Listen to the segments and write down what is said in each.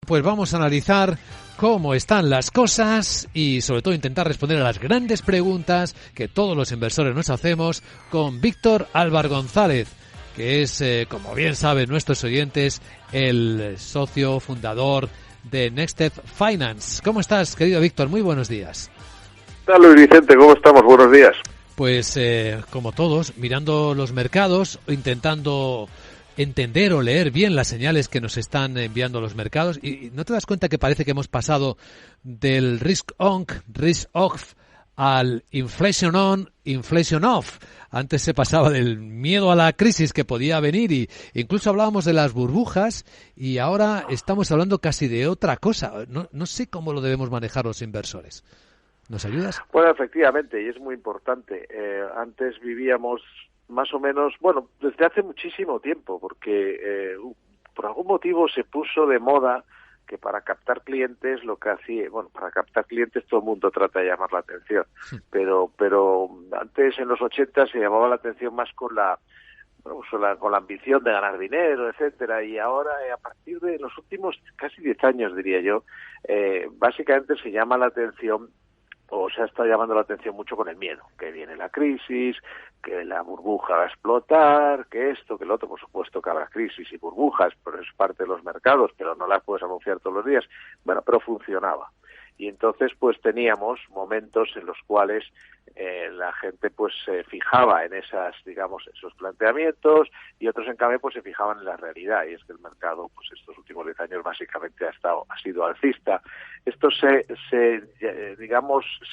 Pues vamos a analizar cómo están las cosas y sobre todo intentar responder a las grandes preguntas que todos los inversores nos hacemos con Víctor Álvar González, que es, como bien saben nuestros oyentes, el socio fundador de Next Step Finance. ¿Cómo estás, querido Víctor? Muy buenos días. ¿Qué tal, Luis Vicente? ¿Cómo estamos? Buenos días. Pues, como todos, mirando los mercados, intentando entender o leer bien las señales que nos están enviando los mercados. Y ¿no te das cuenta que parece que hemos pasado del risk on, risk off al inflation on, inflation off? Antes se pasaba del miedo a la crisis que podía venir y incluso hablábamos de las burbujas y ahora estamos hablando casi de otra cosa. No sé cómo lo debemos manejar los inversores. ¿Nos ayudas? Bueno, efectivamente, y es muy importante. Antes vivíamos más o menos, bueno, desde hace muchísimo tiempo, porque por algún motivo se puso de moda que para captar clientes lo que hacía, bueno, para captar clientes todo el mundo trata de llamar la atención, pero antes en los 80 se llamaba la atención más con la ambición de ganar dinero, etcétera, y ahora a partir de los últimos casi 10 años, diría yo, básicamente se llama la atención, o se ha estado llamando la atención mucho con el miedo, que viene la crisis, que la burbuja va a explotar, que esto, que lo otro. Por supuesto que habrá crisis y burbujas, pero es parte de los mercados, pero no las puedes anunciar todos los días. Bueno, pero funcionaba. Y entonces pues teníamos momentos en los cuales la gente pues se fijaba en esos planteamientos, y otros en cambio pues se fijaban en la realidad, y es que el mercado pues estos últimos 10 años básicamente ha sido alcista. Esto se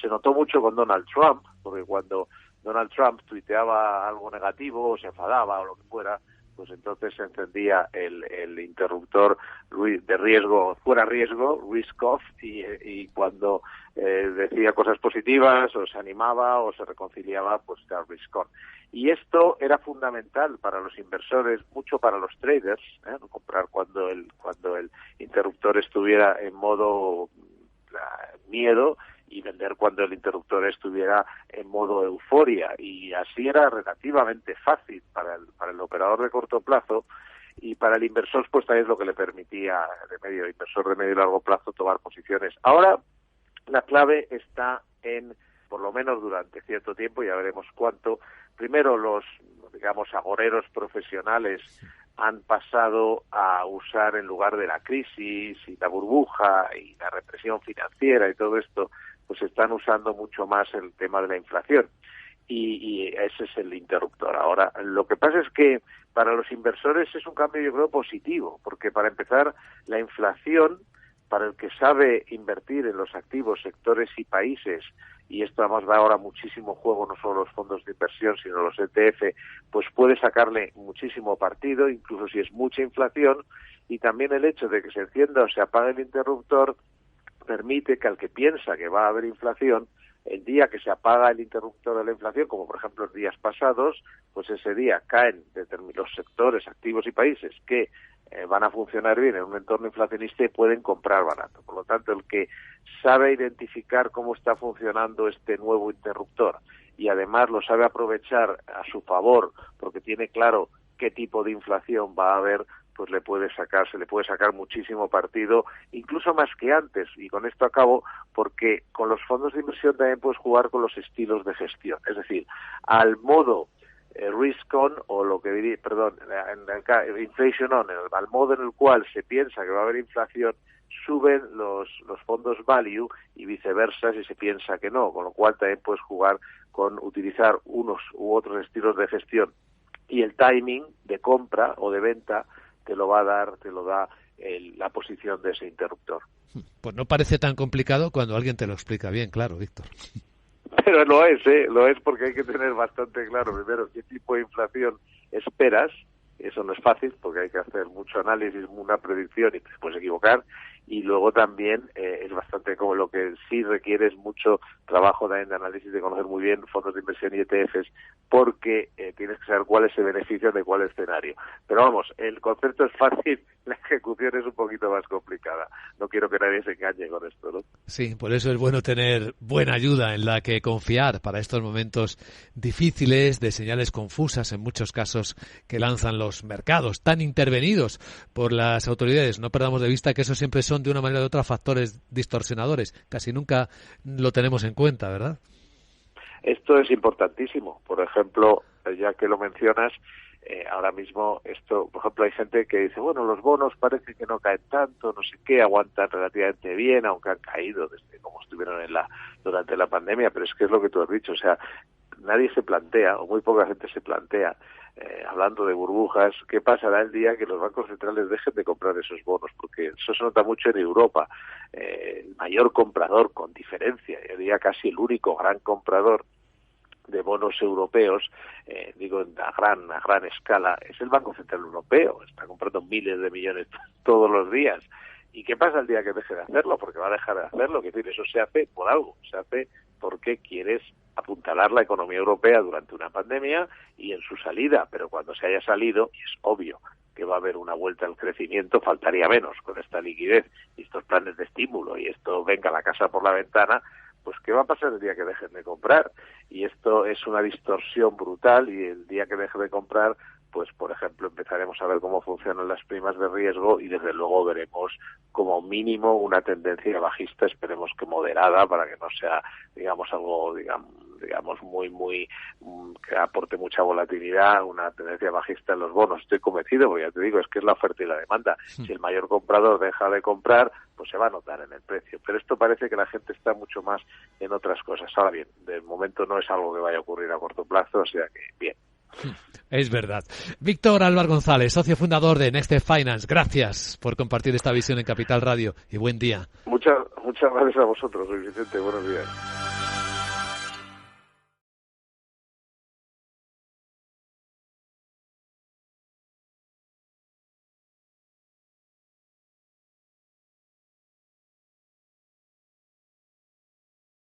notó mucho con Donald Trump, porque cuando Donald Trump tuiteaba algo negativo o se enfadaba o lo que fuera, pues entonces se encendía el interruptor de riesgo, fuera riesgo, risk off, y cuando decía cosas positivas o se animaba o se reconciliaba, pues era risk on. Y esto era fundamental para los inversores, mucho para los traders, comprar cuando el interruptor estuviera en modo miedo, y vender cuando el interruptor estuviera en modo euforia, y así era relativamente fácil para el operador de corto plazo, y para el inversor pues también es lo que le permitía inversor de medio y largo plazo tomar posiciones. Ahora la clave está en, por lo menos durante cierto tiempo, ya veremos cuánto, primero los agoreros profesionales han pasado a usar, en lugar de la crisis y la burbuja y la represión financiera y todo esto, pues están usando mucho más el tema de la inflación, y ese es el interruptor. Ahora, lo que pasa es que para los inversores es un cambio, yo creo, positivo, porque para empezar, la inflación, para el que sabe invertir en los activos, sectores y países, y esto además da ahora muchísimo juego, no solo los fondos de inversión, sino los ETF, pues puede sacarle muchísimo partido, incluso si es mucha inflación, y también el hecho de que se encienda o se apague el interruptor permite que al que piensa que va a haber inflación, el día que se apaga el interruptor de la inflación, como por ejemplo los días pasados, pues ese día caen los sectores, activos y países que van a funcionar bien en un entorno inflacionista y pueden comprar barato. Por lo tanto, el que sabe identificar cómo está funcionando este nuevo interruptor y además lo sabe aprovechar a su favor, porque tiene claro qué tipo de inflación va a haber, pues se le puede sacar muchísimo partido, incluso más que antes. Y con esto acabo, porque con los fondos de inversión también puedes jugar con los estilos de gestión. Es decir, al modo risk on, o lo que diría, inflation on, al modo en el cual se piensa que va a haber inflación, suben los fondos value, y viceversa si se piensa que no, con lo cual también puedes jugar con utilizar unos u otros estilos de gestión, y el timing de compra o de venta te lo da la posición de ese interruptor. Pues no parece tan complicado cuando alguien te lo explica bien, claro, Víctor. Pero lo es porque hay que tener bastante claro primero qué tipo de inflación esperas. Eso no es fácil porque hay que hacer mucho análisis, una predicción, y te puedes equivocar. Y luego también es bastante, como lo que sí requiere es mucho trabajo también de análisis, de conocer muy bien fondos de inversión y ETFs, porque tienes que saber cuál es el beneficio de cuál escenario. Pero vamos, el concepto es fácil, la ejecución es un poquito más complicada. No quiero que nadie se engañe con esto, ¿no? Sí, por eso es bueno tener buena ayuda en la que confiar para estos momentos difíciles, de señales confusas en muchos casos que lanzan los mercados, tan intervenidos por las autoridades. No perdamos de vista que eso siempre son son de una manera u otra factores distorsionadores. Casi nunca lo tenemos en cuenta, ¿verdad? Esto es importantísimo. Por ejemplo, ya que lo mencionas, ahora mismo por ejemplo, hay gente que dice, bueno, los bonos parece que no caen tanto, no sé qué, aguantan relativamente bien, aunque han caído desde como estuvieron durante la pandemia, pero es que es lo que tú has dicho, o sea, nadie se plantea, o muy poca gente se plantea, hablando de burbujas, qué pasará el día que los bancos centrales dejen de comprar esos bonos, porque eso se nota mucho en Europa. El mayor comprador, con diferencia, yo diría casi el único gran comprador de bonos europeos, digo a gran escala, es el Banco Central Europeo. Está comprando miles de millones todos los días. ¿Y qué pasa el día que deje de hacerlo? Porque va a dejar de hacerlo. Es decir, eso se hace por algo, se hace porque quieres apuntalar la economía europea durante una pandemia y en su salida, pero cuando se haya salido, y es obvio que va a haber una vuelta al crecimiento, faltaría menos con esta liquidez y estos planes de estímulo y esto venga la casa por la ventana, pues ¿qué va a pasar el día que dejen de comprar? Y esto es una distorsión brutal y el día que deje de comprar, pues por ejemplo empezaremos a ver cómo funcionan las primas de riesgo y desde luego veremos como mínimo una tendencia bajista, esperemos que moderada, para que no sea, digamos, algo, digamos muy que aporte mucha volatilidad, una tendencia bajista en los bonos. Estoy convencido, porque ya te digo, es que es la oferta y la demanda. Si el mayor comprador deja de comprar, pues se va a notar en el precio. Pero esto parece que la gente está mucho más en otras cosas. Ahora bien, de momento no es algo que vaya a ocurrir a corto plazo, o sea que bien. Es verdad. Víctor Álvar González, socio fundador de Next Step Finance. Gracias por compartir esta visión en Capital Radio y buen día. Muchas gracias a vosotros, Luis Vicente. Buenos días.